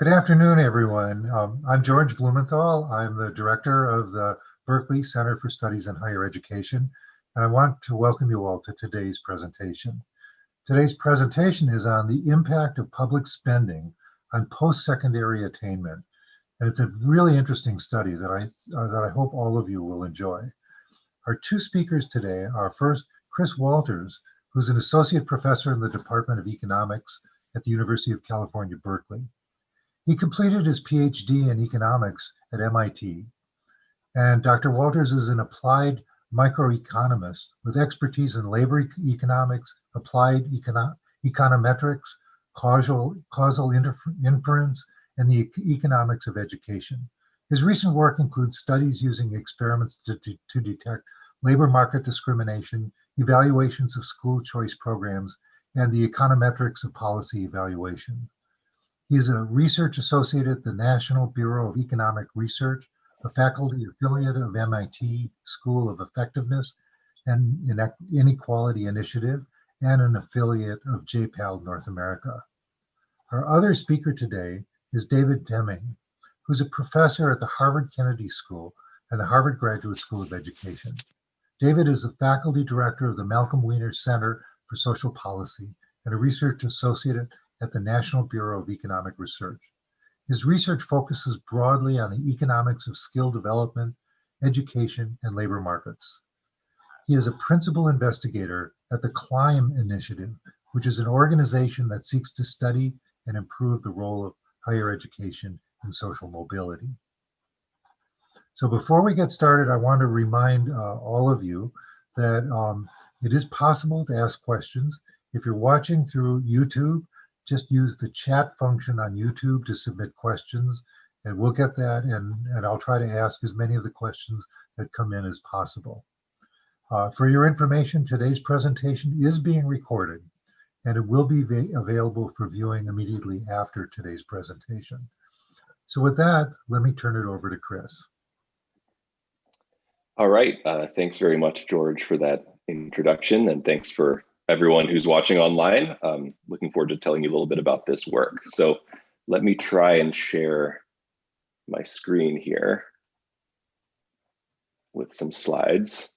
Good afternoon, everyone. I'm George Blumenthal. I'm the director of the Berkeley Center for Studies in Higher Education, and I want to welcome you all to today's presentation. Today's presentation is on the impact of public spending on post-secondary attainment, and it's a really interesting study that I hope all of you will enjoy. Our two speakers today are first Chris Walters, who's an associate professor in the Department of Economics at the University of California, Berkeley. He completed his PhD in economics at MIT. And Dr. Walters is an applied microeconomist with expertise in labor economics, applied econometrics, causal inference, and the economics of education. His recent work includes studies using experiments to detect labor market discrimination, evaluations of school choice programs, and the econometrics of policy evaluation. He is a research associate at the National Bureau of Economic Research, a faculty affiliate of MIT School of Effectiveness and Inequality Initiative, and an affiliate of JPAL North America. Our other speaker today is David Deming, who's a professor at the Harvard Kennedy School and the Harvard Graduate School of Education. David is the faculty director of the Malcolm Weiner Center for Social Policy and a research associate at the National Bureau of Economic Research. His research focuses broadly on the economics of skill development, education, and labor markets. He is a principal investigator at the CLIMB Initiative, which is an organization that seeks to study and improve the role of higher education in social mobility. So before we get started, I want to remind all of you that it is possible to ask questions. If you're watching through YouTube, just use the chat function on YouTube to submit questions, and we'll get that, and I'll try to ask as many of the questions that come in as possible. For your information, today's presentation is being recorded, and it will be available for viewing immediately after today's presentation. So with that, let me turn it over to Chris. All right, thanks very much, George, for that introduction, and thanks for everyone who's watching online. Looking forward to telling you a little bit about this work. So let me try and share my screen here with some slides.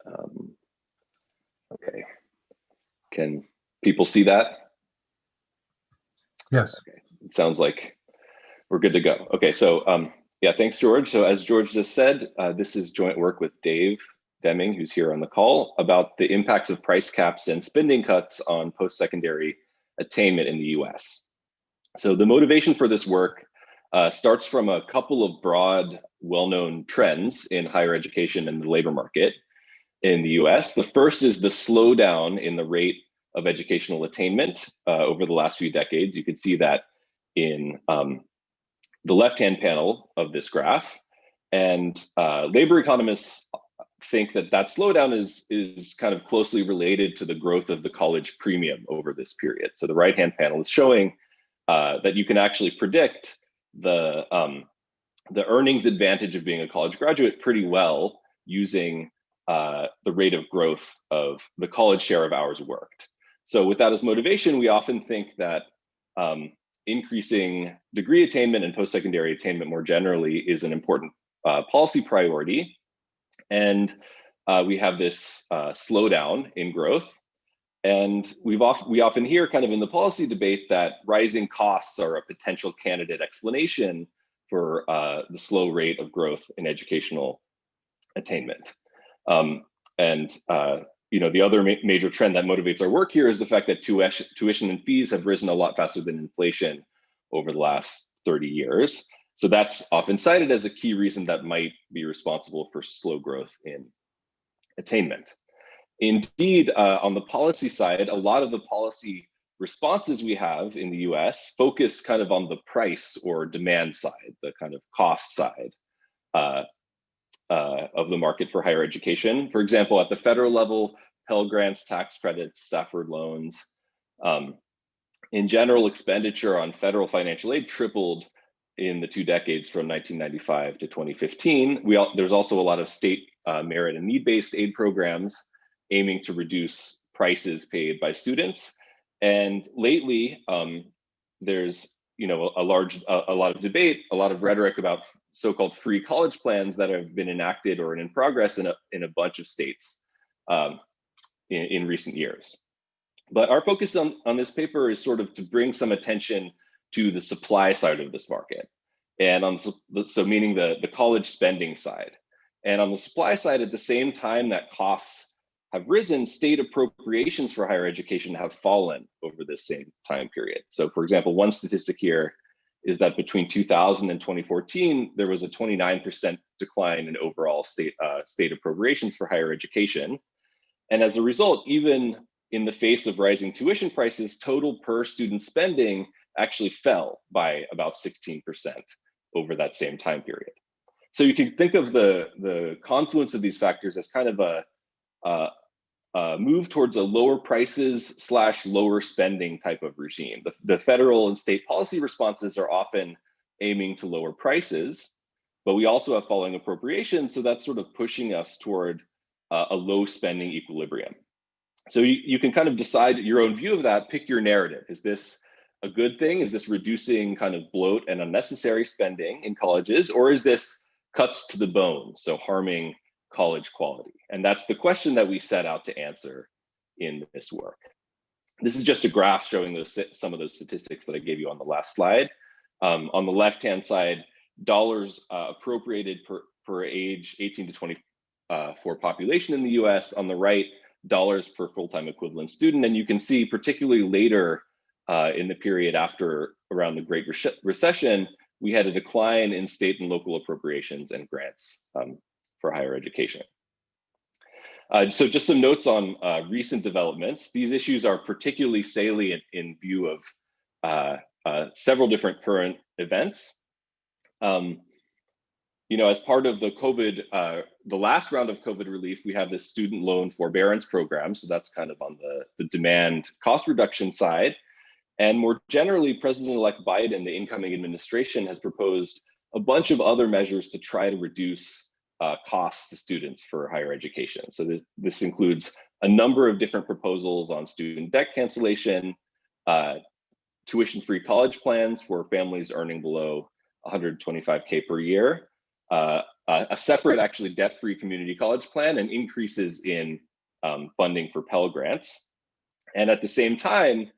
Okay, can people see that? Yes. Okay, it sounds like we're good to go. Okay, so yeah, thanks, George. So as George just said, this is joint work with Dave Deming, who's here on the call, about the impacts of price caps and spending cuts on post-secondary attainment in the US. So the motivation for this work starts from a couple of broad, well-known trends in higher education and the labor market in the US. The first is the slowdown in the rate of educational attainment over the last few decades. You can see that in the left-hand panel of this graph. And labor economists think that that slowdown is kind of closely related to the growth of the college premium over this period. So the right-hand panel is showing that you can actually predict the earnings advantage of being a college graduate pretty well using the rate of growth of the college share of hours worked. So with that as motivation, we often think that increasing degree attainment and post-secondary attainment more generally is an important policy priority. And we have this slowdown in growth. And we often hear kind of in the policy debate that rising costs are a potential candidate explanation for the slow rate of growth in educational attainment. You know, the other major trend that motivates our work here is the fact that tuition and fees have risen a lot faster than inflation over the last 30 years. So that's often cited as a key reason that might be responsible for slow growth in attainment. Indeed, on the policy side, a lot of the policy responses we have in the US focus kind of on the price or demand side, the kind of cost side of the market for higher education. For example, at the federal level, Pell Grants, tax credits, Stafford loans. In general, expenditure on federal financial aid tripled in the 2 decades from 1995 to 2015. There's also a lot of state merit and need-based aid programs aiming to reduce prices paid by students. And lately, there's a lot of debate, a lot of rhetoric about so-called free college plans that have been enacted or in progress in a bunch of states in recent years. But our focus on this paper is sort of to bring some attention to the supply side of this market, and so meaning the college spending side. And on the supply side, at the same time that costs have risen, state appropriations for higher education have fallen over this same time period. So for example, one statistic here is that between 2000 and 2014, there was a 29% decline in overall state appropriations for higher education. And as a result, even in the face of rising tuition prices, total per student spending actually fell by about 16% over that same time period. So you can think of the confluence of these factors as kind of a move towards a lower prices / lower spending type of regime. The federal and state policy responses are often aiming to lower prices, but we also have falling appropriations, so that's sort of pushing us toward a low spending equilibrium. So you can kind of decide your own view of that, pick your narrative. Is this a good thing? Is this reducing kind of bloat and unnecessary spending in colleges, or is this cuts to the bone, so harming college quality? And that's the question that we set out to answer in this work. This is just a graph showing some of those statistics that I gave you on the last slide. On the left-hand side, dollars appropriated per age 18 to 24 population in the US. On the right, dollars per full-time equivalent student. And you can see, particularly later in the period after around the Great Recession, we had a decline in state and local appropriations and grants for higher education. So just some notes on recent developments. These issues are particularly salient in view of several different current events. As part of the last round of COVID relief, we have this student loan forbearance program. So that's kind of on the demand cost reduction side. And more generally, President-elect Biden, the incoming administration, has proposed a bunch of other measures to try to reduce costs to students for higher education. So this includes a number of different proposals on student debt cancellation, tuition-free college plans for families earning below $125K per year, a separate, actually debt-free community college plan, and increases in funding for Pell Grants. And at the same time,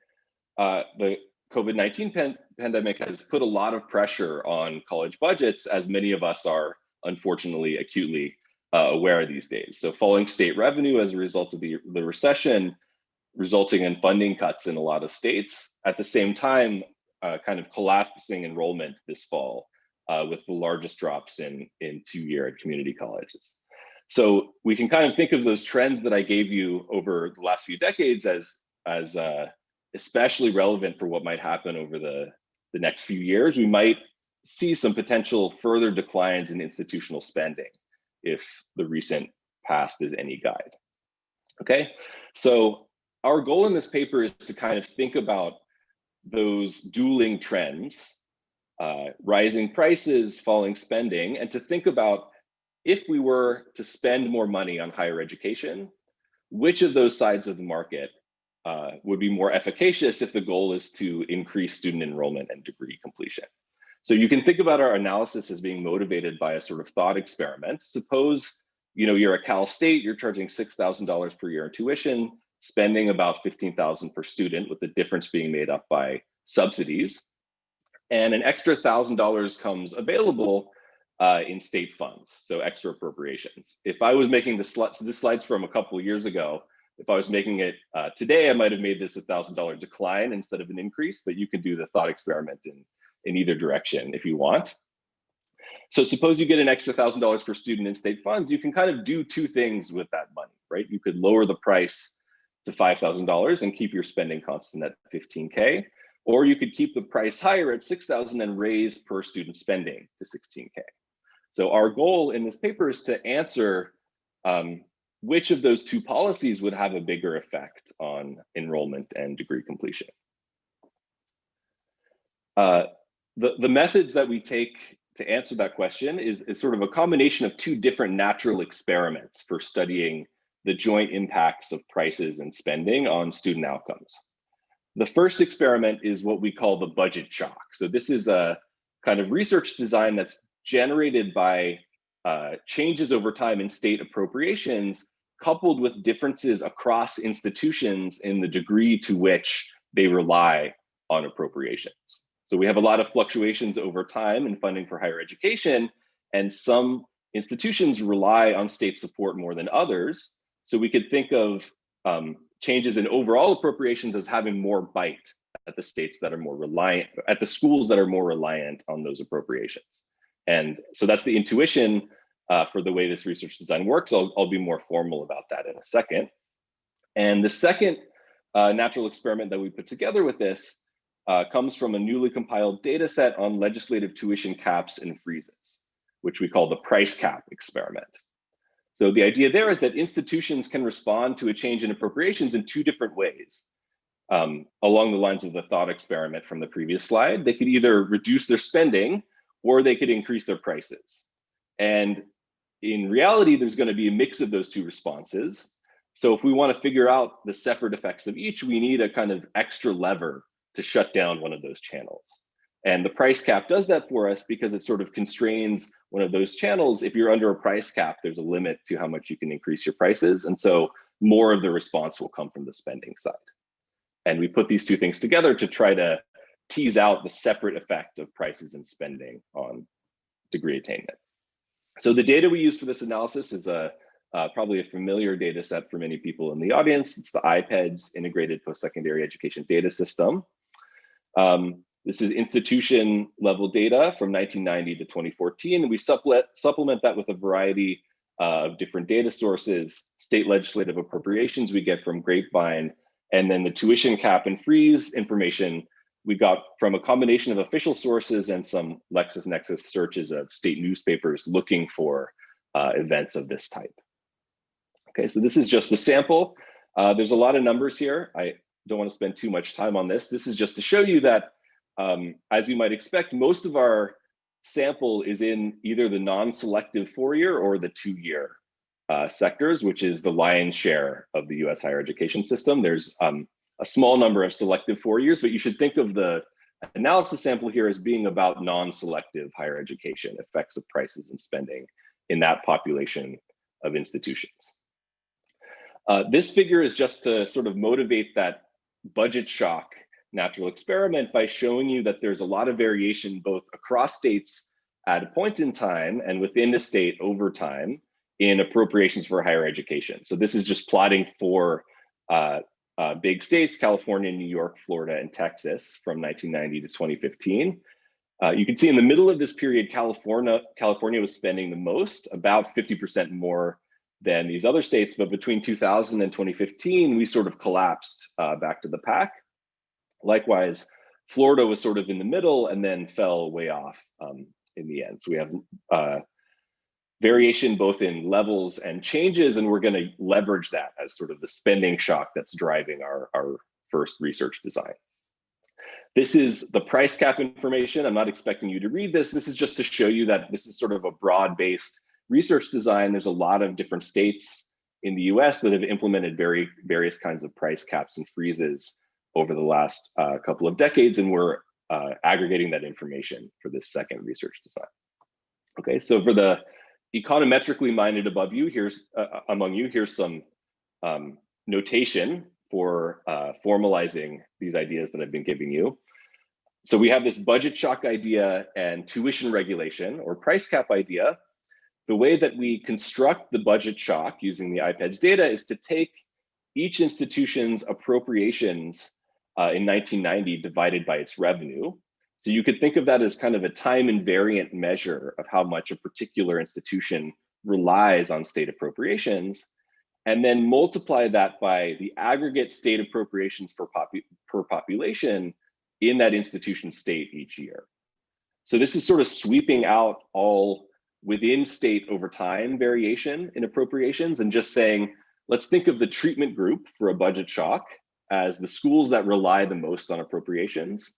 the COVID-19 pandemic has put a lot of pressure on college budgets, as many of us are unfortunately acutely aware these days. So falling state revenue as a result of the recession, resulting in funding cuts in a lot of states. At the same time, kind of collapsing enrollment this fall with the largest drops in two-year and community colleges. So we can kind of think of those trends that I gave you over the last few decades as especially relevant for what might happen over the next few years. We might see some potential further declines in institutional spending if the recent past is any guide. Okay, so our goal in this paper is to kind of think about those dueling trends, rising prices, falling spending, and to think about, if we were to spend more money on higher education, which of those sides of the market would be more efficacious if the goal is to increase student enrollment and degree completion. So you can think about our analysis as being motivated by a sort of thought experiment. Suppose you're at Cal State, you're charging $6,000 per year in tuition, spending about $15,000 per student, with the difference being made up by subsidies. And an extra $1,000 comes available in state funds, so extra appropriations. If I was making this slide's from a couple of years ago, if I was making it today, I might have made this $1,000 decline instead of an increase, but you can do the thought experiment in either direction if you want. So suppose you get an extra $1,000 per student in state funds, you can kind of do two things with that money, right? You could lower the price to $5,000 and keep your spending constant at $15K, or you could keep the price higher at $6,000 and raise per student spending to $16K. So our goal in this paper is to answer which of those two policies would have a bigger effect on enrollment and degree completion. The methods that we take to answer that question is sort of a combination of two different natural experiments for studying the joint impacts of prices and spending on student outcomes. The first experiment is what we call the budget shock. So this is a kind of research design that's generated by changes over time in state appropriations, coupled with differences across institutions in the degree to which they rely on appropriations. So we have a lot of fluctuations over time in funding for higher education, and some institutions rely on state support more than others. So we could think of changes in overall appropriations as having more bite at the states that are more reliant, at the schools that are more reliant on those appropriations. And so that's the intuition for the way this research design works. I'll be more formal about that in a second. And the second natural experiment that we put together with this comes from a newly compiled data set on legislative tuition caps and freezes, which we call the price cap experiment. So the idea there is that institutions can respond to a change in appropriations in two different ways. Along the lines of the thought experiment from the previous slide, they could either reduce their spending or they could increase their prices. And in reality, there's going to be a mix of those two responses. So if we want to figure out the separate effects of each, we need a kind of extra lever to shut down one of those channels. And the price cap does that for us because it sort of constrains one of those channels. If you're under a price cap, there's a limit to how much you can increase your prices. And so more of the response will come from the spending side. And we put these two things together to try to tease out the separate effect of prices and spending on degree attainment. So the data we use for this analysis is probably a familiar data set for many people in the audience. It's the IPEDS Integrated Post-Secondary Education Data System. This is institution level data from 1990 to 2014. And we supplement that with a variety of different data sources, state legislative appropriations we get from Grapevine, and then the tuition cap and freeze information we got from a combination of official sources and some LexisNexis searches of state newspapers looking for events of this type. Okay, so this is just the sample. There's a lot of numbers here. I don't want to spend too much time on this. This is just to show you that, as you might expect, most of our sample is in either the non-selective 4-year or the 2-year sectors, which is the lion's share of the US higher education system. There's a small number of selective 4 years, but you should think of the analysis sample here as being about non-selective higher education, effects of prices and spending in that population of institutions. This figure is just to sort of motivate that budget shock natural experiment by showing you that there's a lot of variation both across states at a point in time and within the state over time in appropriations for higher education. So this is just plotting for big states, California, New York, Florida, and Texas from 1990 to 2015. You can see in the middle of this period, California was spending the most, about 50% more than these other states, but between 2000 and 2015, we sort of collapsed back to the pack. Likewise, Florida was sort of in the middle and then fell way off in the end. So we have variation both in levels and changes, and we're going to leverage that as sort of the spending shock that's driving our first research design. This is the price cap information. I'm not expecting you to read this. This is just to show you that this is sort of a broad-based research design. There's a lot of different states in the US that have implemented various kinds of price caps and freezes over the last couple of decades, and we're aggregating that information for this second research design. Okay, so for the econometrically minded among you, here's some notation for formalizing these ideas that I've been giving you. So we have this budget shock idea and tuition regulation or price cap idea. The way that we construct the budget shock using the IPEDS data is to take each institution's appropriations in 1990 divided by its revenue. So you could think of that as kind of a time invariant measure of how much a particular institution relies on state appropriations, and then multiply that by the aggregate state appropriations per population in that institution's state each year. So this is sort of sweeping out all within state over time variation in appropriations and just saying, let's think of the treatment group for a budget shock as the schools that rely the most on appropriations.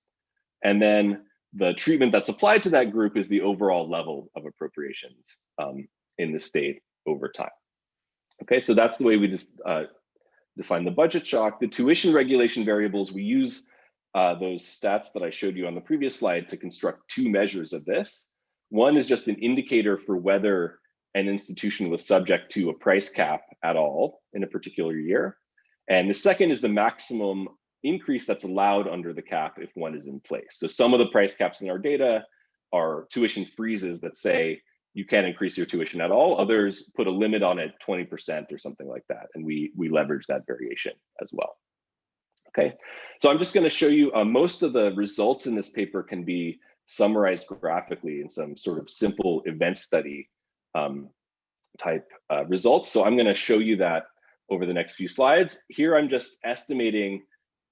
And then the treatment that's applied to that group is the overall level of appropriations in the state over time. Okay, so that's the way we just define the budget shock. The tuition regulation variables, we use those stats that I showed you on the previous slide to construct two measures of this. One is just an indicator for whether an institution was subject to a price cap at all in a particular year. And the second is the maximum increase that's allowed under the cap if one is in place. So some of the price caps in our data are tuition freezes that say you can't increase your tuition at all. Others put a limit on it, 20% or something like that. And we leverage that variation as well. Okay, so I'm just going to show you most of the results in this paper can be summarized graphically in some sort of simple event study type results. So I'm going to show you that over the next few slides. Here I'm just estimating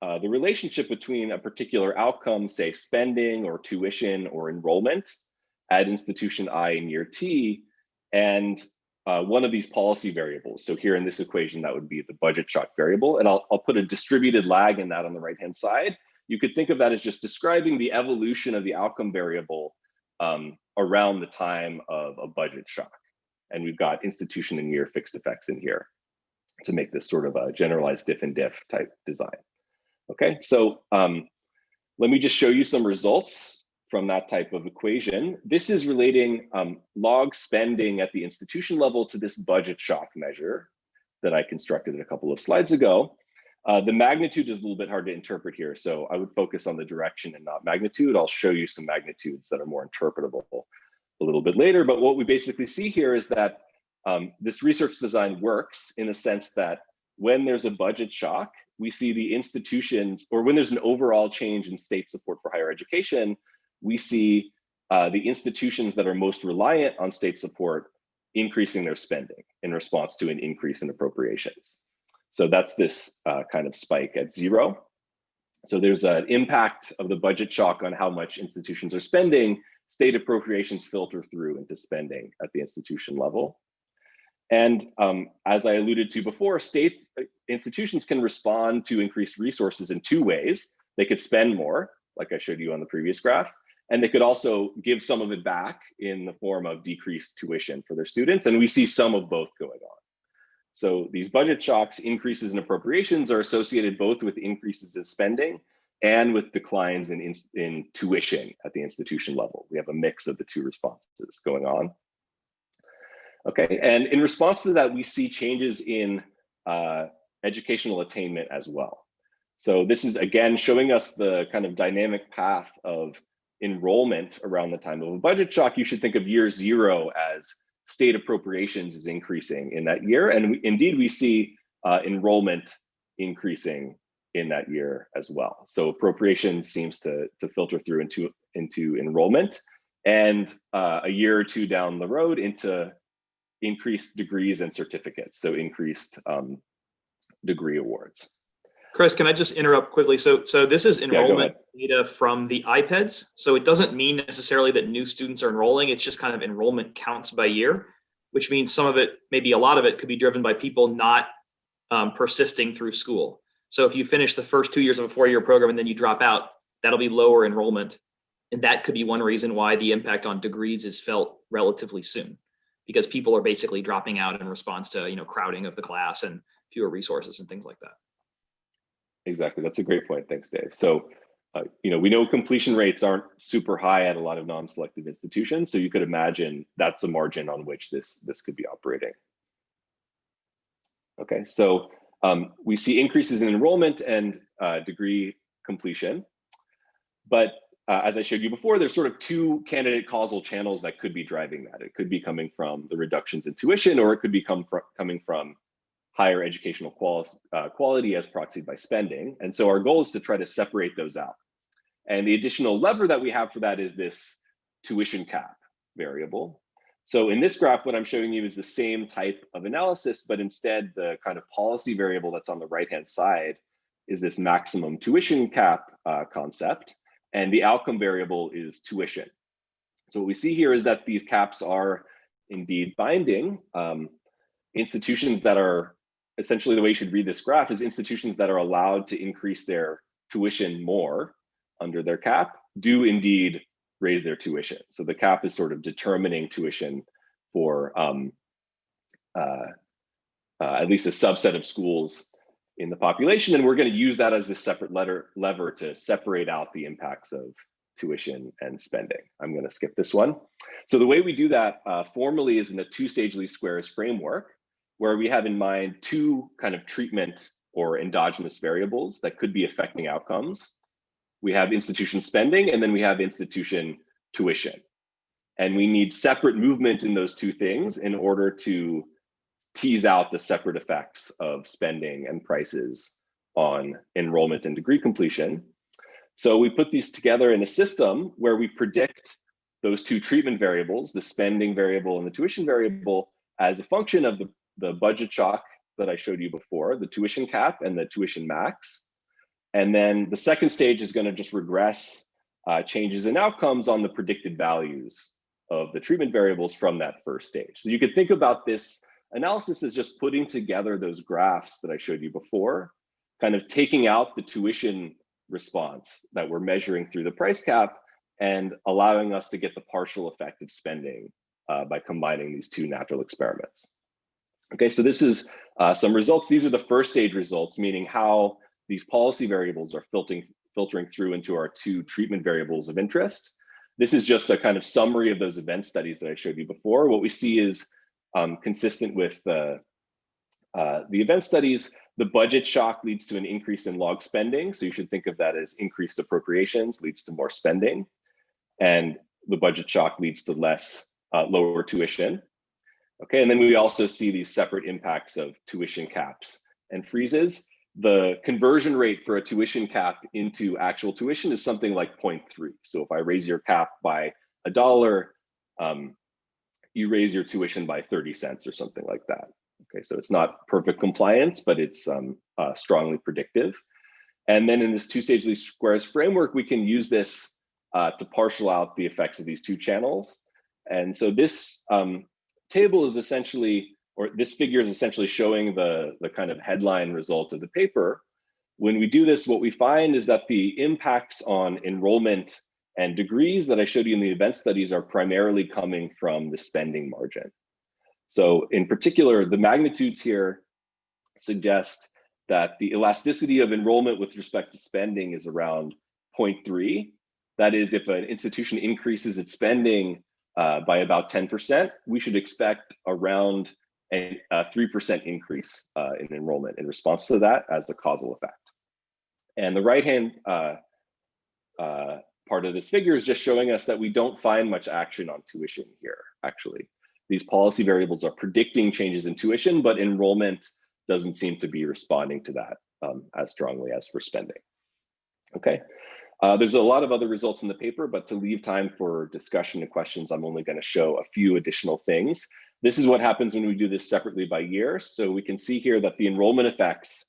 the relationship between a particular outcome, say spending or tuition or enrollment at institution I in year T, and one of these policy variables. So here in this equation, that would be the budget shock variable. And I'll put a distributed lag in that on the right-hand side. You could think of that as just describing the evolution of the outcome variable around the time of a budget shock. And we've got institution and year fixed effects in here to make this sort of a generalized diff and diff type design. Okay, so let me just show you some results from that type of equation. This is relating log spending at the institution level to this budget shock measure that I constructed a couple of slides ago. The magnitude is a little bit hard to interpret here, so I would focus on the direction and not magnitude. I'll show you some magnitudes that are more interpretable a little bit later, but what we basically see here is that this research design works in the sense that when there's a budget shock, we see the institutions, or when there's an overall change in state support for higher education, we see the institutions that are most reliant on state support increasing their spending in response to an increase in appropriations. So that's this kind of spike at 0. So there's an impact of the budget shock on how much institutions are spending. State appropriations filter through into spending at the institution level. And as I alluded to before, institutions can respond to increased resources in two ways. They could spend more, like I showed you on the previous graph, and they could also give some of it back in the form of decreased tuition for their students. And we see some of both going on. So these budget shocks, increases in appropriations, are associated both with increases in spending and with declines in tuition at the institution level. We have a mix of the two responses going on. Okay, and in response to that, we see changes in educational attainment as well. So this is, again, showing us the kind of dynamic path of enrollment around the time of a budget shock. You should think of year 0 as state appropriations is increasing in that year. And indeed, we see enrollment increasing in that year as well. So appropriations seems to filter through into enrollment, and a year or two down the road into increased degrees and certificates, so increased degree awards. Chris, can I just interrupt quickly? So this is enrollment data from the iPads. So it doesn't mean necessarily that new students are enrolling. It's just kind of enrollment counts by year, which means some of it, maybe a lot of it, could be driven by people not persisting through school. So if you finish the first 2 years of a 4-year program and then you drop out, that'll be lower enrollment. And that could be one reason why the impact on degrees is felt relatively soon, because people are basically dropping out in response to, crowding of the class and fewer resources and things like that. Exactly, that's a great point. Thanks, Dave. So, we know completion rates aren't super high at a lot of non-selective institutions, so you could imagine that's a margin on which this could be operating. Okay, so we see increases in enrollment and degree completion, but as I showed you before, there's sort of two candidate causal channels that could be driving that. It could be coming from the reductions in tuition, or it could be coming from higher educational quality as proxied by spending. And so our goal is to try to separate those out. And the additional lever that we have for that is this tuition cap variable. So in this graph, what I'm showing you is the same type of analysis, but instead the kind of policy variable that's on the right-hand side is this maximum tuition cap concept, and the outcome variable is tuition. So what we see here is that these caps are indeed binding. Institutions that are, essentially the way you should read this graph is institutions that are allowed to increase their tuition more under their cap do indeed raise their tuition. So the cap is sort of determining tuition for at least a subset of schools in the population, and we're going to use that as a separate lever to separate out the impacts of tuition and spending. I'm going to skip this one. So the way we do that formally is in a two-stage least squares framework, where we have in mind two kind of treatment or endogenous variables that could be affecting outcomes. We have institution spending, and then we have institution tuition. And we need separate movement in those two things in order to tease out the separate effects of spending and prices on enrollment and degree completion. So we put these together in a system where we predict those two treatment variables, the spending variable and the tuition variable, as a function of the budget shock that I showed you before, the tuition cap and the tuition max. And then the second stage is going to just regress changes in outcomes on the predicted values of the treatment variables from that first stage. So you could think about this analysis as just putting together those graphs that I showed you before, kind of taking out the tuition response that we're measuring through the price cap and allowing us to get the partial effect of spending by combining these two natural experiments. Okay, so this is some results. These are the first stage results, meaning how these policy variables are filtering through into our two treatment variables of interest. This is just a kind of summary of those event studies that I showed you before. What we see is consistent with the event studies. The budget shock leads to an increase in log spending. So you should think of that as increased appropriations leads to more spending. And the budget shock leads to lower tuition. Okay, and then we also see these separate impacts of tuition caps and freezes. The conversion rate for a tuition cap into actual tuition is something like 0.3. So if I raise your cap by $1, you raise your tuition by 30 cents or something like that. Okay, so it's not perfect compliance, but it's strongly predictive. And then in this two-stage least squares framework, we can use this to partial out the effects of these two channels. And so this table is essentially, or this figure is essentially showing the kind of headline result of the paper. When we do this, what we find is that the impacts on enrollment and degrees that I showed you in the event studies are primarily coming from the spending margin. So in particular, the magnitudes here suggest that the elasticity of enrollment with respect to spending is around 0.3. That is, if an institution increases its spending by about 10%, we should expect around a 3% increase in enrollment in response to that as the causal effect. And the right-hand part of this figure is just showing us that we don't find much action on tuition here, actually. These policy variables are predicting changes in tuition, but enrollment doesn't seem to be responding to that as strongly as for spending. Okay, there's a lot of other results in the paper, but to leave time for discussion and questions, I'm only going to show a few additional things. This is what happens when we do this separately by year. So we can see here that the enrollment effects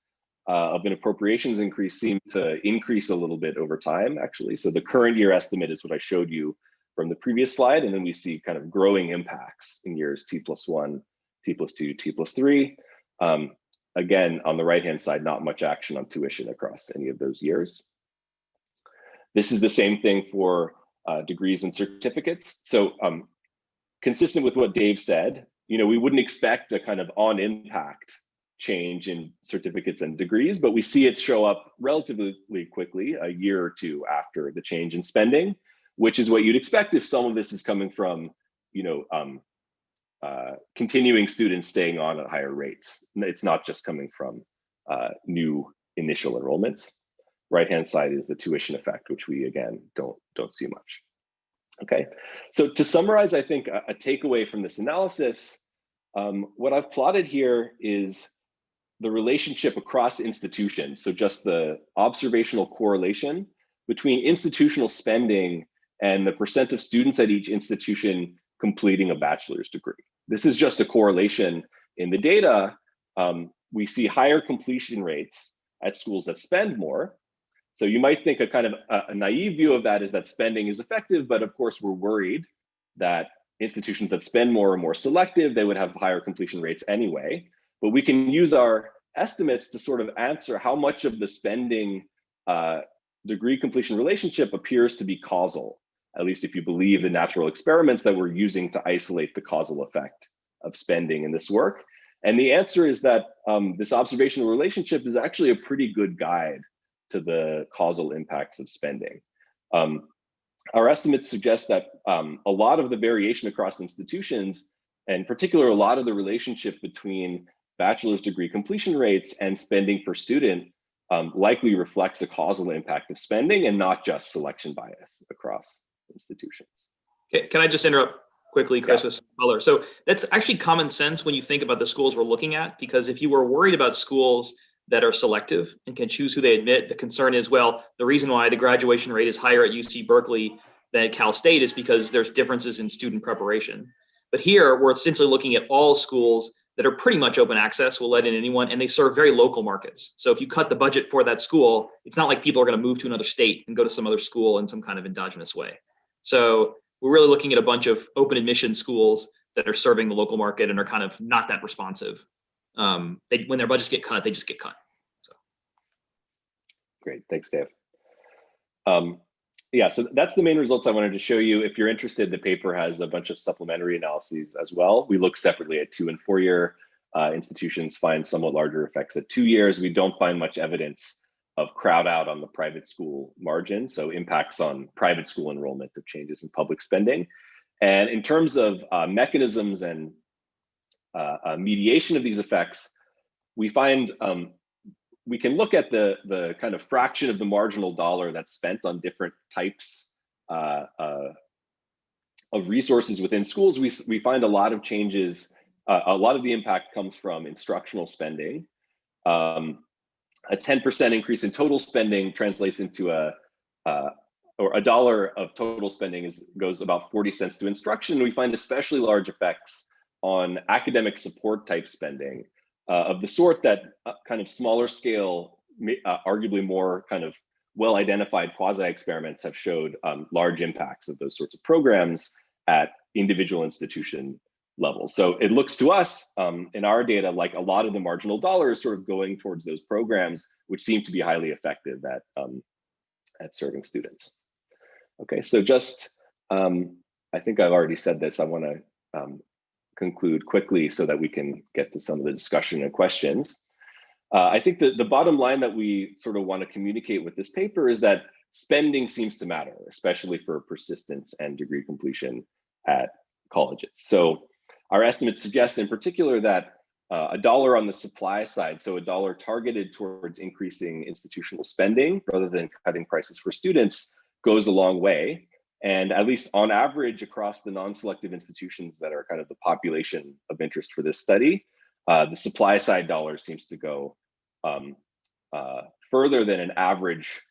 of an appropriations increase seem to increase a little bit over time, actually. So the current year estimate is what I showed you from the previous slide, and then we see kind of growing impacts in years T+1, T+2, T+3. Again, on the right-hand side, not much action on tuition across any of those years. This is the same thing for degrees and certificates. So consistent with what Dave said, we wouldn't expect a kind of on impact change in certificates and degrees, but we see it show up relatively quickly, a year or two after the change in spending, which is what you'd expect if some of this is coming from, continuing students staying on at higher rates. It's not just coming from new initial enrollments. Right-hand side is the tuition effect, which we again don't see much. Okay, so to summarize, I think a takeaway from this analysis, what I've plotted here is the relationship across institutions. So just the observational correlation between institutional spending and the percent of students at each institution completing a bachelor's degree. This is just a correlation in the data. We see higher completion rates at schools that spend more. So you might think a kind of a naive view of that is that spending is effective, but of course we're worried that institutions that spend more are more selective, they would have higher completion rates anyway. But we can use our estimates to sort of answer how much of the spending degree completion relationship appears to be causal, at least if you believe the natural experiments that we're using to isolate the causal effect of spending in this work. And the answer is that this observational relationship is actually a pretty good guide to the causal impacts of spending. Our estimates suggest that a lot of the variation across institutions, and in particular, a lot of the relationship between bachelor's degree completion rates and spending per student likely reflects a causal impact of spending and not just selection bias across institutions. Okay, can I just interrupt quickly, Chris, with some color? So that's actually common sense when you think about the schools we're looking at, because if you were worried about schools that are selective and can choose who they admit, the concern is, well, the reason why the graduation rate is higher at UC Berkeley than at Cal State is because there's differences in student preparation. But here, we're essentially looking at all schools that are pretty much open access, will let in anyone, and they serve very local markets. So if you cut the budget for that school, it's not like people are going to move to another state and go to some other school in some kind of endogenous way. So we're really looking at a bunch of open admission schools that are serving the local market and are kind of not that responsive. When their budgets get cut, they just get cut. So. Great, thanks, Dave. Yeah, so that's the main results I wanted to show you. If you're interested, the paper has a bunch of supplementary analyses as well. We look separately at 2- and 4-year institutions, find somewhat larger effects at 2 years. We don't find much evidence of crowd out on the private school margin, so impacts on private school enrollment of changes in public spending. And in terms of mechanisms and mediation of these effects, we find we can look at the kind of fraction of the marginal dollar that's spent on different types of resources within schools. We find a lot of changes. A lot of the impact comes from instructional spending. A 10% increase in total spending translates into or a dollar of total spending goes about 40 cents to instruction. We find especially large effects on academic support type spending of the sort that kind of smaller scale, arguably more kind of well-identified quasi-experiments have showed large impacts of those sorts of programs at individual institution levels. So it looks to us in our data like a lot of the marginal dollars sort of going towards those programs, which seem to be highly effective at serving students. Okay, so just, I think I've already said this, I want to conclude quickly so that we can get to some of the discussion and questions. I think that the bottom line that we sort of want to communicate with this paper is that spending seems to matter, especially for persistence and degree completion at colleges. So our estimates suggest in particular that a dollar on the supply side, so a dollar targeted towards increasing institutional spending rather than cutting prices for students, goes a long way. And at least on average across the non-selective institutions that are kind of the population of interest for this study, the supply side dollar seems to go further than an average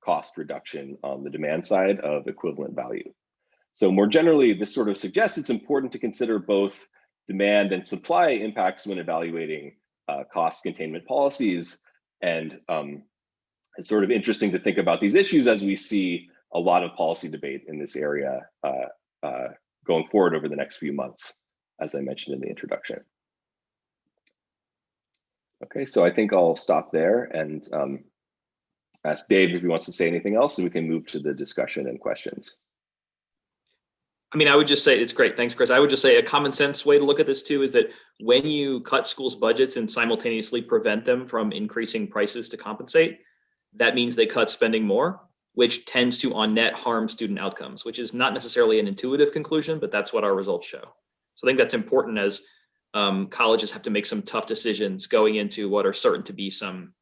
cost reduction on the demand side of equivalent value. So more generally, this sort of suggests it's important to consider both demand and supply impacts when evaluating cost containment policies. And it's sort of interesting to think about these issues as we see a lot of policy debate in this area going forward over the next few months, as I mentioned in the introduction. Okay, so I think I'll stop there and ask Dave if he wants to say anything else, and we can move to the discussion and questions. I mean, I would just say, it's great, thanks, Chris. I would just say a common sense way to look at this too is that when you cut schools' budgets and simultaneously prevent them from increasing prices to compensate, that means they cut spending more, which tends to on net harm student outcomes, which is not necessarily an intuitive conclusion, but that's what our results show. So I think that's important as colleges have to make some tough decisions going into what are certain to be some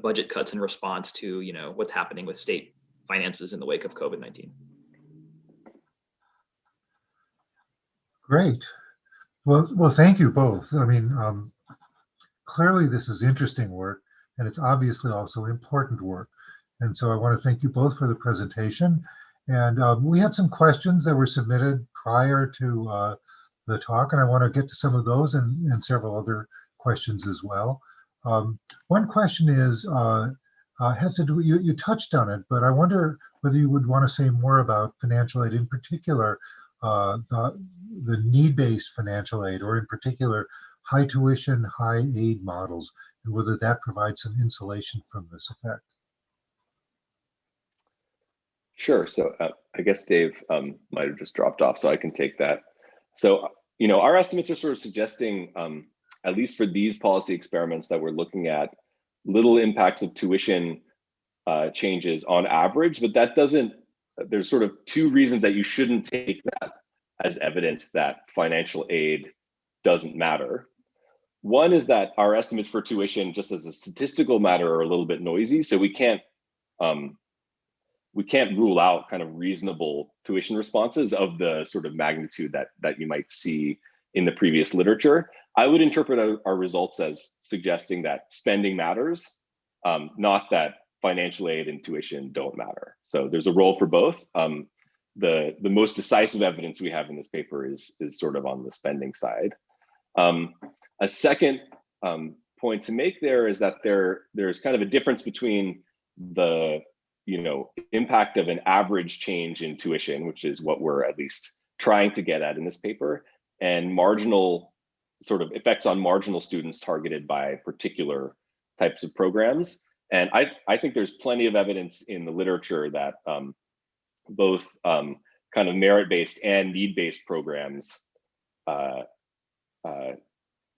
budget cuts in response to, you know, what's happening with state finances in the wake of COVID-19. Great. Well, thank you both. I mean, clearly this is interesting work, and it's obviously also important work. And so I want to thank you both for the presentation. And we had some questions that were submitted prior to the talk, and I want to get to some of those and several other questions as well. One question is, has to do, you touched on it, but I wonder whether you would want to say more about financial aid, in particular, the need-based financial aid, or in particular, high tuition, high aid models, and whether that provides some insulation from this effect. Sure. So I guess Dave might have just dropped off, so I can take that. So, you know, our estimates are sort of suggesting at least for these policy experiments that we're looking at, little impacts of tuition changes on average, but that doesn't, there's sort of two reasons that you shouldn't take that as evidence that financial aid doesn't matter. One is that our estimates for tuition, just as a statistical matter, are a little bit noisy, so we can't rule out kind of reasonable tuition responses of the sort of magnitude that you might see in the previous literature. I would interpret our results as suggesting that spending matters, not that financial aid and tuition don't matter. So there's a role for both. The most decisive evidence we have in this paper is sort of on the spending side. A second point to make there is that there's kind of a difference between the impact of an average change in tuition, which is what we're at least trying to get at in this paper, and marginal sort of effects on marginal students targeted by particular types of programs. And I think there's plenty of evidence in the literature that both kind of merit-based and need-based programs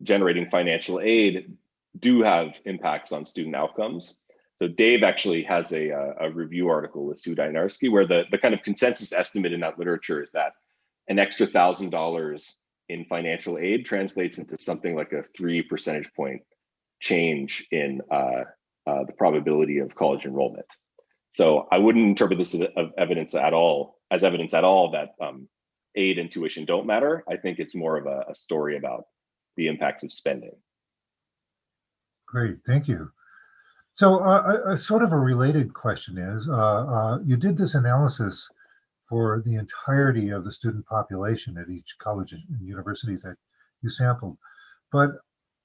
generating financial aid do have impacts on student outcomes. So Dave actually has a review article with Sue Dynarski where the kind of consensus estimate in that literature is that an extra $1,000 in financial aid translates into something like a 3 percentage point change in the probability of college enrollment. So I wouldn't interpret this as evidence at all that aid and tuition don't matter. I think it's more of a story about the impacts of spending. Great, thank you. So a sort of a related question is, you did this analysis for the entirety of the student population at each college and university that you sampled, but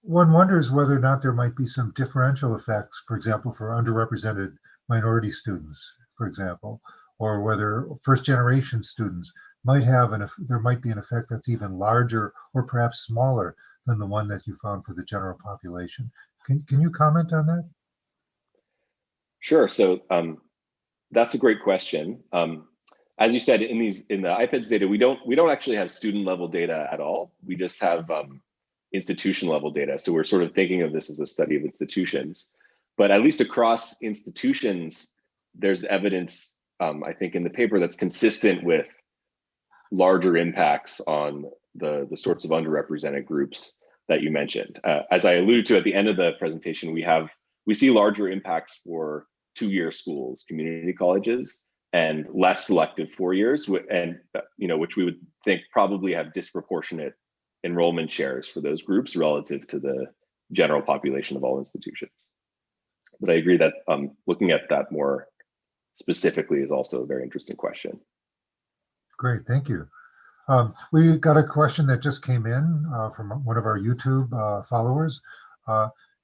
one wonders whether or not there might be some differential effects, for example, for underrepresented minority students, for example, or whether first-generation students might have there might be an effect that's even larger or perhaps smaller than the one that you found for the general population. Can you comment on that? Sure. So that's a great question. As you said, in the IPEDS data, we don't actually have student level data at all. We just have institution level data. So we're sort of thinking of this as a study of institutions. But at least across institutions, there's evidence, I think, in the paper that's consistent with larger impacts on the sorts of underrepresented groups that you mentioned. As I alluded to at the end of the presentation, we see larger impacts for 2-year schools, community colleges, and less selective 4 years, and which we would think probably have disproportionate enrollment shares for those groups relative to the general population of all institutions. But I agree that looking at that more specifically is also a very interesting question. Great, thank you. We got a question that just came in from one of our YouTube followers.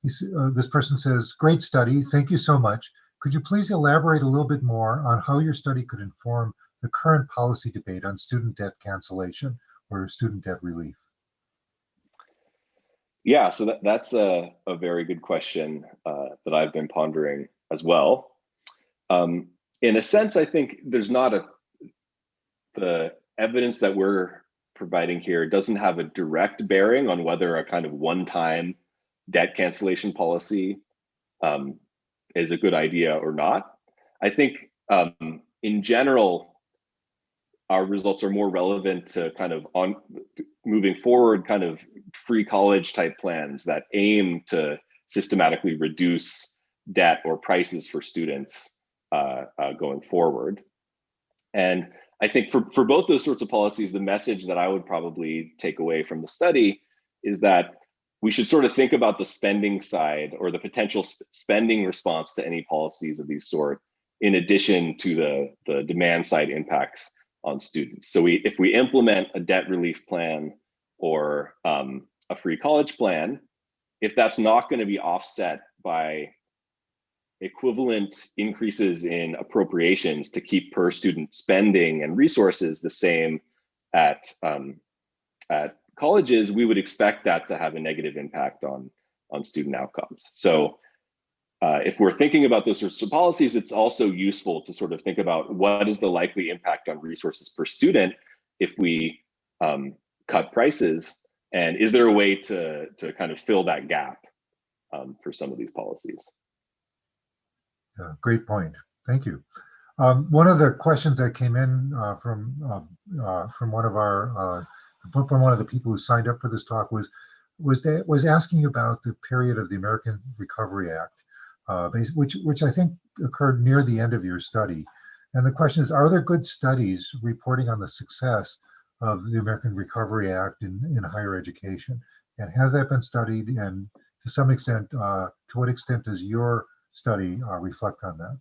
This person says, great study, thank you so much. Could you please elaborate a little bit more on how your study could inform the current policy debate on student debt cancellation or student debt relief? Yeah, so that's a very good question that I've been pondering as well. In a sense, I think there's not the evidence that we're providing here doesn't have a direct bearing on whether a kind of one-time debt cancellation policy is a good idea or not. I think in general, our results are more relevant to kind of moving forward kind of free college type plans that aim to systematically reduce debt or prices for students going forward. And I think for both those sorts of policies, the message that I would probably take away from the study is that we should sort of think about the spending side or the potential spending response to any policies of these sort, in addition to the demand side impacts on students. So if we implement a debt relief plan or a free college plan, if that's not going to be offset by equivalent increases in appropriations to keep per student spending and resources the same at colleges, we would expect that to have a negative impact on student outcomes. So if we're thinking about those sorts of policies, it's also useful to sort of think about what is the likely impact on resources per student if we cut prices And is there a way to kind of fill that gap for some of these policies? Great point. Thank you. One of the questions that came in from one of our from one of the people who signed up for this talk was asking about the period of the American Recovery Act, which I think occurred near the end of your study. And the question is, are there good studies reporting on the success of the American Recovery Act in higher education? And has that been studied? And to some extent, to what extent does your study reflect on that?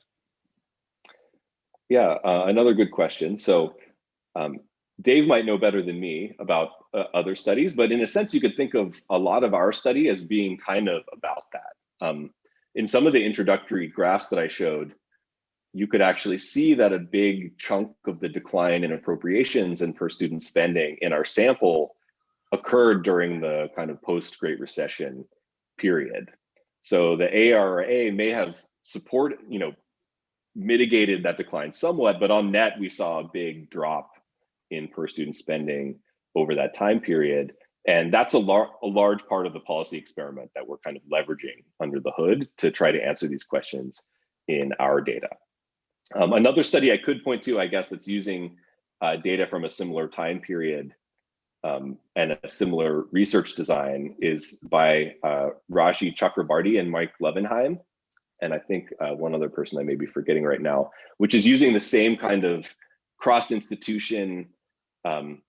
Yeah, another good question. So Dave might know better than me about other studies, but in a sense, you could think of a lot of our study as being kind of about that. In some of the introductory graphs that I showed, you could actually see that a big chunk of the decline in appropriations and per student spending in our sample occurred during the kind of post-Great Recession period. So the ARA may have mitigated that decline somewhat, but on net, we saw a big drop in per student spending over that time period. And that's a large part of the policy experiment that we're kind of leveraging under the hood to try to answer these questions in our data. Another study I could point to, I guess, that's using data from a similar time period and a similar research design is by Raji Chakrabarty and Mike Levenheim. And I think one other person I may be forgetting right now, which is using the same kind of cross-institution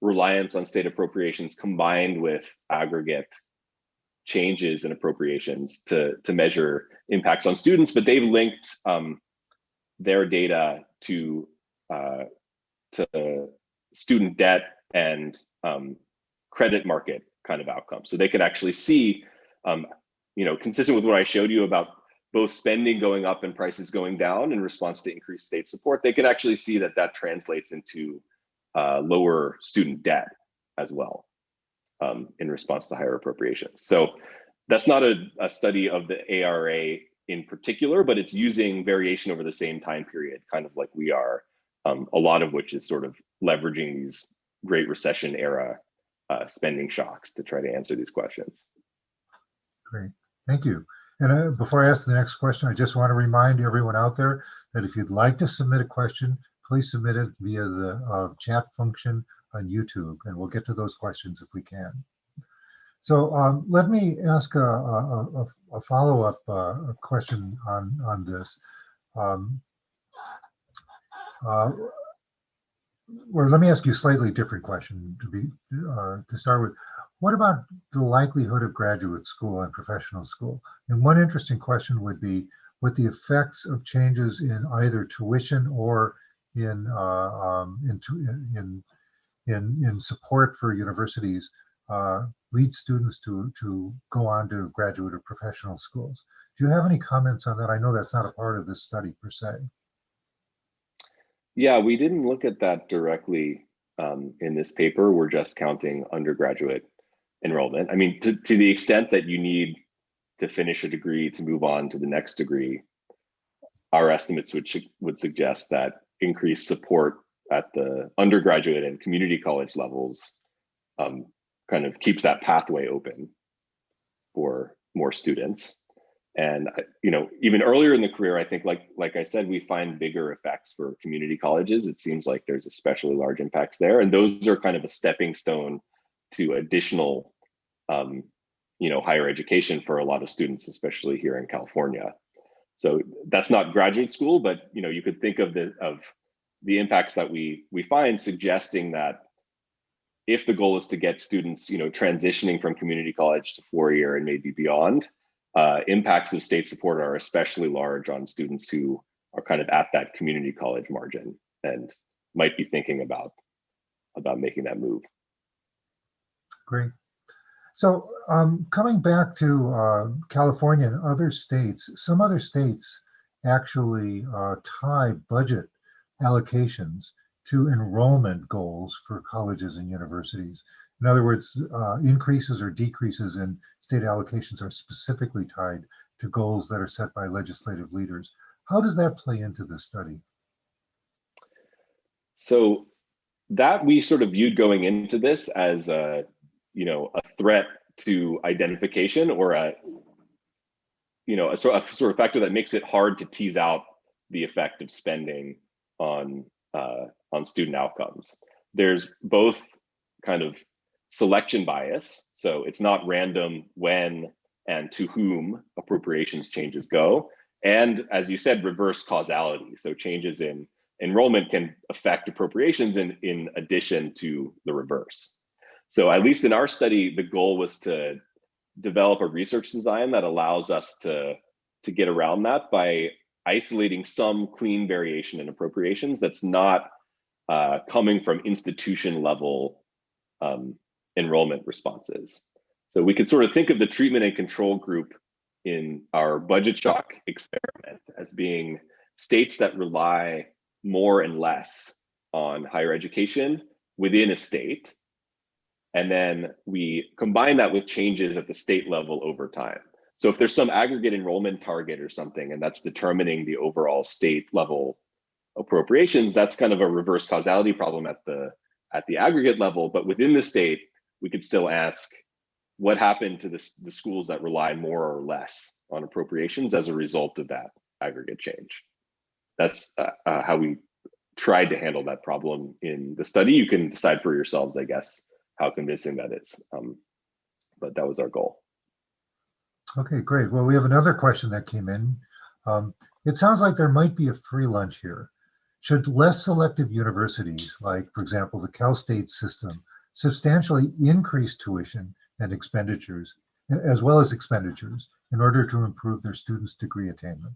reliance on state appropriations combined with aggregate changes in appropriations to measure impacts on students, but they've linked their data to student debt and credit market kind of outcomes. So they could actually see, consistent with what I showed you about both spending going up and prices going down in response to increased state support, they can actually see that that translates into lower student debt as well in response to higher appropriations. So that's not a study of the ARA in particular, but it's using variation over the same time period, kind of like we are, a lot of which is sort of leveraging these Great Recession era spending shocks to try to answer these questions. Great, thank you. And before I ask the next question, I just want to remind everyone out there that if you'd like to submit a question, please submit it via the chat function on YouTube, and we'll get to those questions if we can. So let me ask a follow-up question on this. Or let me ask you a slightly different question to start with. What about the likelihood of graduate school and professional school? And one interesting question would be what the effects of changes in either tuition or in support for universities lead students to go on to graduate or professional schools. Do you have any comments on that? I know that's not a part of this study per se. Yeah, we didn't look at that directly in this paper. We're just counting undergraduate enrollment. I mean, to the extent that you need to finish a degree to move on to the next degree, our estimates would suggest that increased support at the undergraduate and community college levels kind of keeps that pathway open for more students. And even earlier in the career, I think, like I said, we find bigger effects for community colleges. It seems like there's especially large impacts there, and those are kind of a stepping stone to additional, higher education for a lot of students, especially here in California. So that's not graduate school, but you could think of the impacts that we find suggesting that if the goal is to get students, transitioning from community college to four-year and maybe beyond, impacts of state support are especially large on students who are kind of at that community college margin and might be thinking about making that move. Great. So coming back to California and other states, some other states actually tie budget allocations to enrollment goals for colleges and universities. In other words, increases or decreases in state allocations are specifically tied to goals that are set by legislative leaders. How does that play into this study? So that we sort of viewed going into this as a threat to identification, or a sort of factor that makes it hard to tease out the effect of spending on student outcomes. There's both kind of selection bias, so it's not random when and to whom appropriations changes go, and as you said, reverse causality. So changes in enrollment can affect appropriations in addition to the reverse. So at least in our study, the goal was to develop a research design that allows us to get around that by isolating some clean variation in appropriations that's not coming from institution level enrollment responses. So we could sort of think of the treatment and control group in our budget shock experiment as being states that rely more and less on higher education within a state. And then we combine that with changes at the state level over time. So if there's some aggregate enrollment target or something, and that's determining the overall state level appropriations, that's kind of a reverse causality problem at the aggregate level. But within the state, we could still ask what happened to the schools that rely more or less on appropriations as a result of that aggregate change. That's how we tried to handle that problem in the study. You can decide for yourselves, I guess, how convincing that is. But that was our goal. Okay, great. Well, we have another question that came in. It sounds like there might be a free lunch here. Should less selective universities, like, for example, the Cal State system, substantially increase tuition and expenditures, as well as expenditures, in order to improve their students' degree attainment?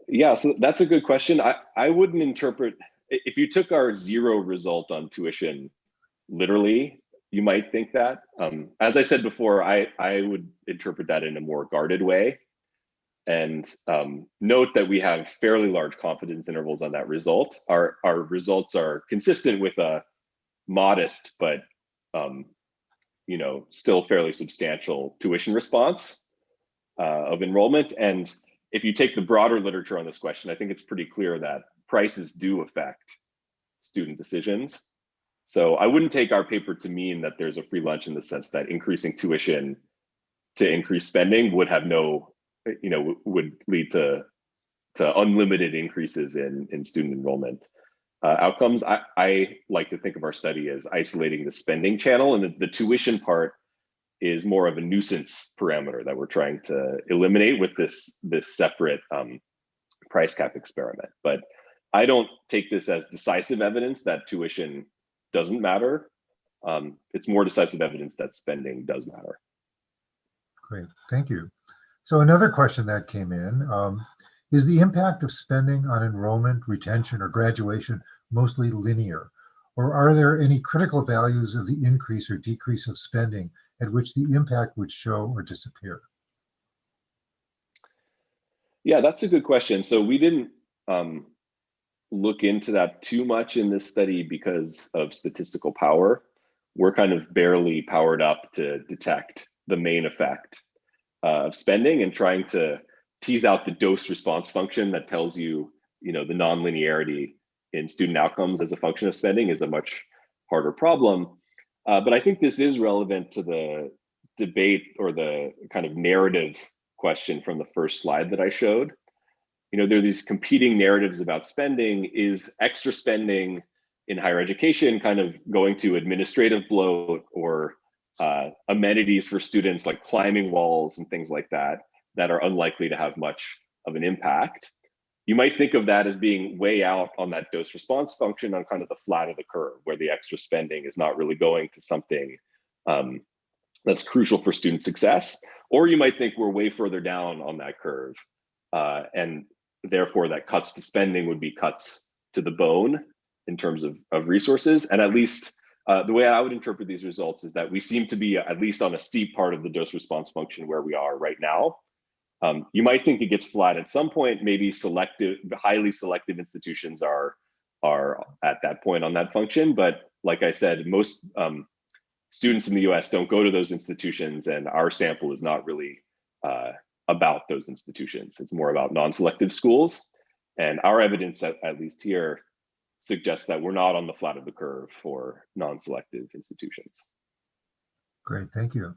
Yeah, so that's a good question. I wouldn't interpret, if you took our 0 result on tuition literally, you might think that. As I said before, I would interpret that in a more guarded way. And note that we have fairly large confidence intervals on that result. Our results are consistent with a modest, but still fairly substantial tuition response of enrollment. And if you take the broader literature on this question, I think it's pretty clear that prices do affect student decisions. So I wouldn't take our paper to mean that there's a free lunch in the sense that increasing tuition to increase spending would have would lead to unlimited increases in student enrollment outcomes. I like to think of our study as isolating the spending channel, and the tuition part is more of a nuisance parameter that we're trying to eliminate with this separate price cap experiment. But I don't take this as decisive evidence that tuition doesn't matter. It's more decisive evidence that spending does matter. Great, thank you. So another question that came in, is the impact of spending on enrollment, retention, or graduation mostly linear? Or are there any critical values of the increase or decrease of spending at which the impact would show or disappear? Yeah, that's a good question. So we didn't look into that too much in this study because of statistical power. We're kind of barely powered up to detect the main effect of spending, and trying to tease out the dose response function that tells you, the nonlinearity in student outcomes as a function of spending is a much harder problem. But I think this is relevant to the debate or the kind of narrative question from the first slide that I showed. There are these competing narratives about spending. Is extra spending in higher education kind of going to administrative bloat or amenities for students like climbing walls and things like that are unlikely to have much of an impact? You might think of that as being way out on that dose response function on kind of the flat of the curve, where the extra spending is not really going to something that's crucial for student success. Or you might think we're way further down on that curve, and therefore that cuts to spending would be cuts to the bone in terms of resources. And at least the way I would interpret these results is that we seem to be at least on a steep part of the dose response function where we are right now. You might think it gets flat at some point. Maybe highly selective institutions are at that point on that function. But like I said, most students in the US don't go to those institutions, and our sample is not really about those institutions. It's more about non-selective schools. And our evidence, at least here, suggests that we're not on the flat of the curve for non-selective institutions. Great, thank you.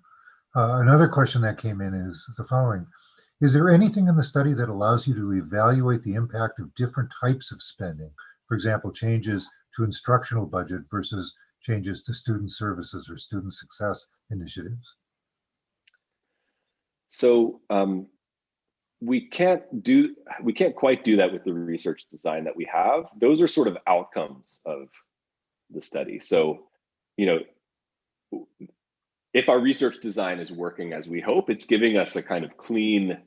Another question that came in is the following. Is there anything in the study that allows you to evaluate the impact of different types of spending? For example, changes to instructional budget versus changes to student services or student success initiatives? So we can't quite do that with the research design that we have. Those are sort of outcomes of the study. So, if our research design is working as we hope, it's giving us a kind of clean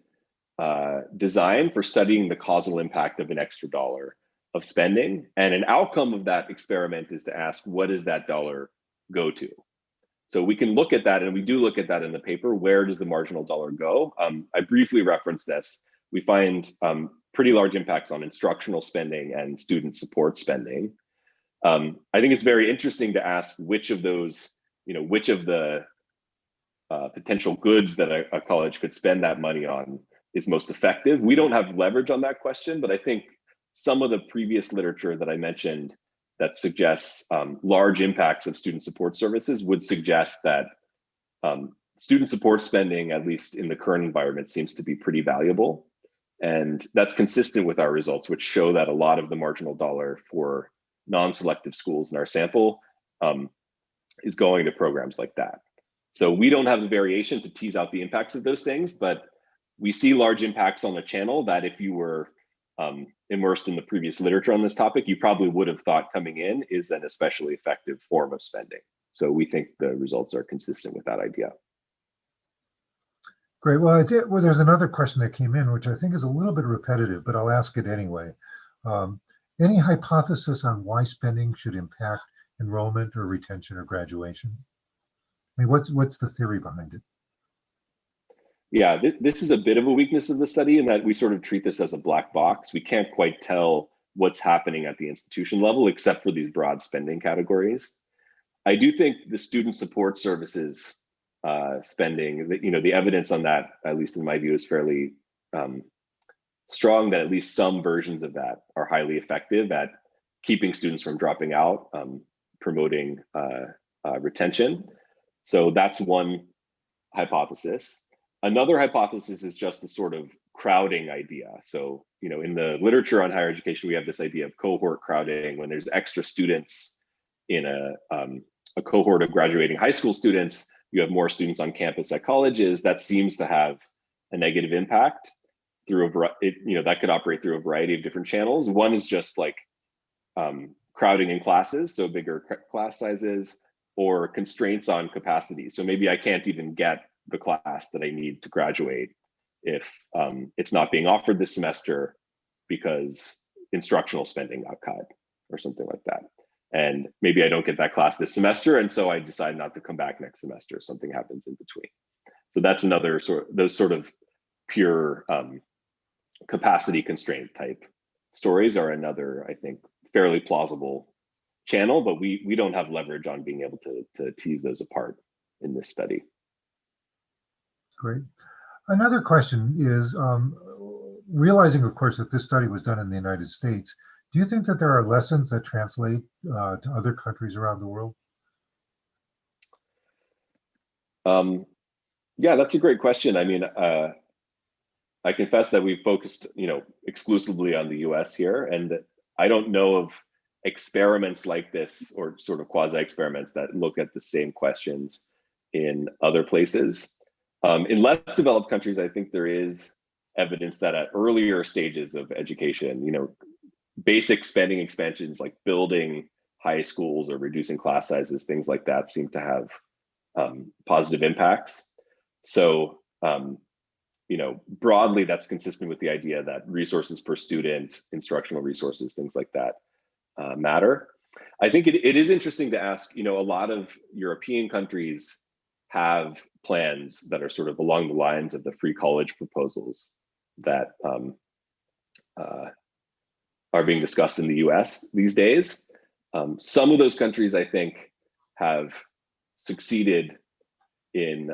design for studying the causal impact of an extra dollar of spending. And an outcome of that experiment is to ask, what does that dollar go to? So we can look at that, and we do look at that in the paper. Where does the marginal dollar go? I briefly referenced this. We find pretty large impacts on instructional spending and student support spending. I think it's very interesting to ask which of those, which of the potential goods that a college could spend that money on is most effective. We don't have leverage on that question, but I think some of the previous literature that I mentioned that suggests large impacts of student support services would suggest that student support spending, at least in the current environment, seems to be pretty valuable. And that's consistent with our results, which show that a lot of the marginal dollar for non-selective schools in our sample is going to programs like that. So we don't have the variation to tease out the impacts of those things, but we see large impacts on a channel that if you were immersed in the previous literature on this topic, you probably would have thought coming in is an especially effective form of spending. So we think the results are consistent with that idea. Great. Well, there's another question that came in, which I think is a little bit repetitive, but I'll ask it anyway. Any hypothesis on why spending should impact enrollment or retention or graduation? I mean, what's the theory behind it? Yeah, this is a bit of a weakness of the study in that we sort of treat this as a black box. We can't quite tell what's happening at the institution level, except for these broad spending categories. I do think the student support services spending, the evidence on that, at least in my view, is fairly strong that at least some versions of that are highly effective at keeping students from dropping out, promoting retention. So that's one hypothesis. Another hypothesis is just the sort of crowding idea. So, in the literature on higher education, we have this idea of cohort crowding. When there's extra students in a cohort of graduating high school students, you have more students on campus at colleges. That seems to have a negative impact through that could operate through a variety of different channels. One is just like crowding in classes, so bigger class sizes, or constraints on capacity. So maybe I can't even get the class that I need to graduate if it's not being offered this semester because instructional spending got cut or something like that. And maybe I don't get that class this semester, and so I decide not to come back next semester. Something happens in between. So that's another those sort of pure capacity constraint type stories are another, I think, fairly plausible channel, but we don't have leverage on being able to tease those apart in this study. Great. Another question is, realizing, of course, that this study was done in the United States, do you think that there are lessons that translate to other countries around the world? Yeah, that's a great question. I mean, I confess that we've focused, exclusively on the US here, and I don't know of experiments like this or sort of quasi-experiments that look at the same questions in other places. In less developed countries, I think there is evidence that at earlier stages of education, basic spending expansions like building high schools or reducing class sizes, things like that seem to have positive impacts. So, broadly, that's consistent with the idea that resources per student, instructional resources, things like that matter. I think it is interesting to ask, a lot of European countries have plans that are sort of along the lines of the free college proposals that are being discussed in the US these days. Some of those countries, I think, have succeeded in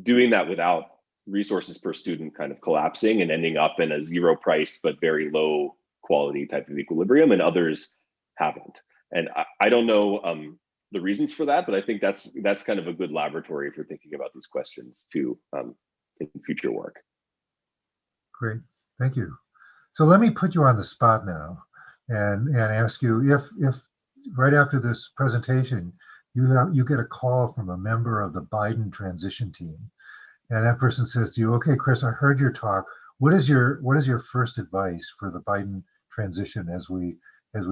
doing that without resources per student kind of collapsing and ending up in a zero price but very low quality type of equilibrium, and others haven't. And I don't know the reasons for that, but I think that's kind of a good laboratory for thinking about these questions too in future work. Great, thank you. So let me put you on the spot now and ask you if right after this presentation, you get a call from a member of the Biden transition team, and that person says to you, okay, Chris, I heard your talk. What is your first advice for the Biden transition as we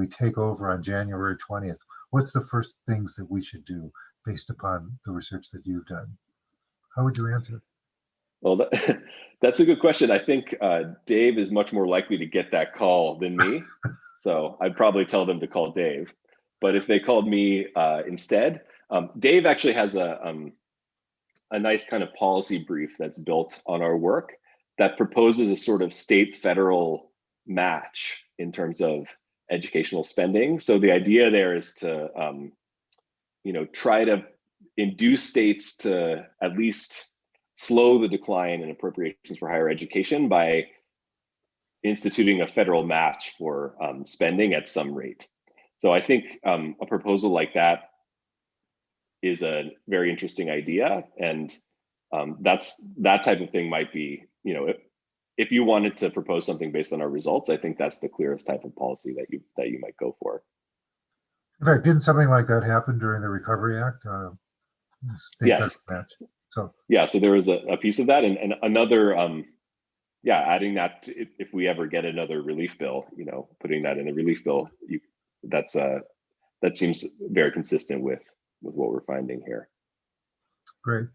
take over on January 20th? What's the first things that we should do based upon the research that you've done? How would you answer? Well, that's a good question. I think Dave is much more likely to get that call than me. So I'd probably tell them to call Dave. But if they called me instead, Dave actually has a nice kind of policy brief that's built on our work that proposes a sort of state-federal match in terms of educational spending. So the idea there is to, try to induce states to at least slow the decline in appropriations for higher education by instituting a federal match for spending at some rate. So I think a proposal like that is a very interesting idea, and that type of thing might be, if you wanted to propose something based on our results, I think that's the clearest type of policy that you might go for. In fact, didn't something like that happen during the Recovery Act? Yes. Match. So yeah, so there was a piece of that, and another, adding that to, if we ever get another relief bill, putting that in a relief bill, that seems very consistent with what we're finding here. Great.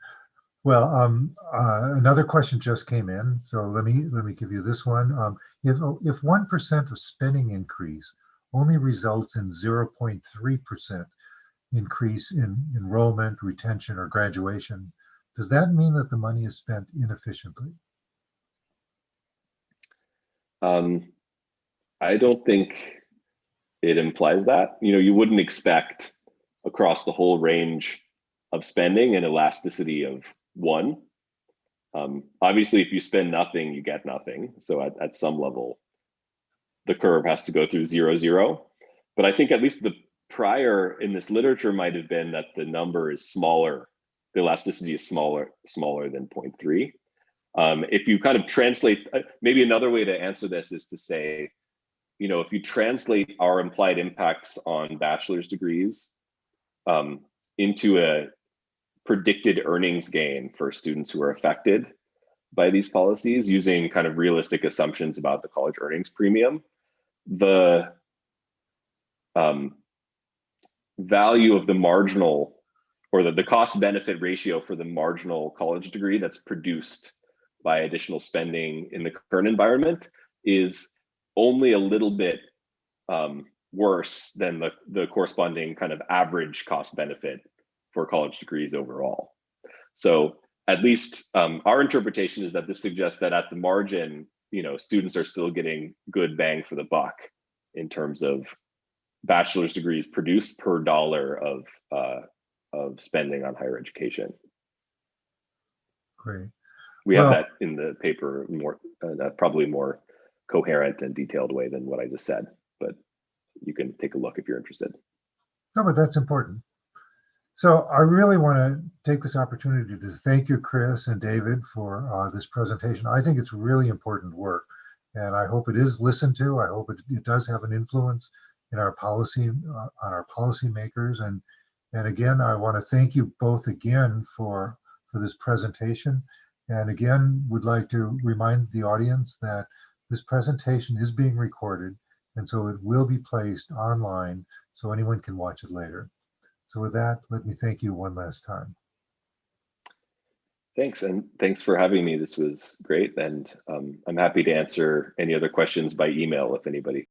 Well, another question just came in, so let me give you this one. If 1% of spending increase only results in 0.3% increase in enrollment, retention, or graduation, does that mean that the money is spent inefficiently? I don't think it implies that. You wouldn't expect across the whole range of spending an elasticity of 1. Obviously, if you spend nothing, you get nothing. So at some level, the curve has to go through 0, 0. But I think at least the prior in this literature might have been that the number is smaller. The elasticity is smaller than 0.3. If you kind of translate, maybe another way to answer this is to say, if you translate our implied impacts on bachelor's degrees into a predicted earnings gain for students who are affected by these policies using kind of realistic assumptions about the college earnings premium, the value of the marginal, or the cost benefit ratio for the marginal college degree that's produced by additional spending in the current environment is only a little bit worse than the corresponding kind of average cost benefit for college degrees overall. So at least our interpretation is that this suggests that at the margin, students are still getting good bang for the buck in terms of bachelor's degrees produced per dollar of spending on higher education. Great. We have that in the paper more, probably more coherent and detailed way than what I just said, but you can take a look if you're interested. No, but that's important. So I really want to take this opportunity to thank you, Chris and David, for this presentation. I think it's really important work, and I hope it is listened to. I hope it does have an influence in our policy, on our policymakers. And again, I want to thank you both again for this presentation. And again, would like to remind the audience that this presentation is being recorded, and so it will be placed online so anyone can watch it later. So with that, let me thank you one last time. Thanks, and thanks for having me. This was great, and I'm happy to answer any other questions by email if anybody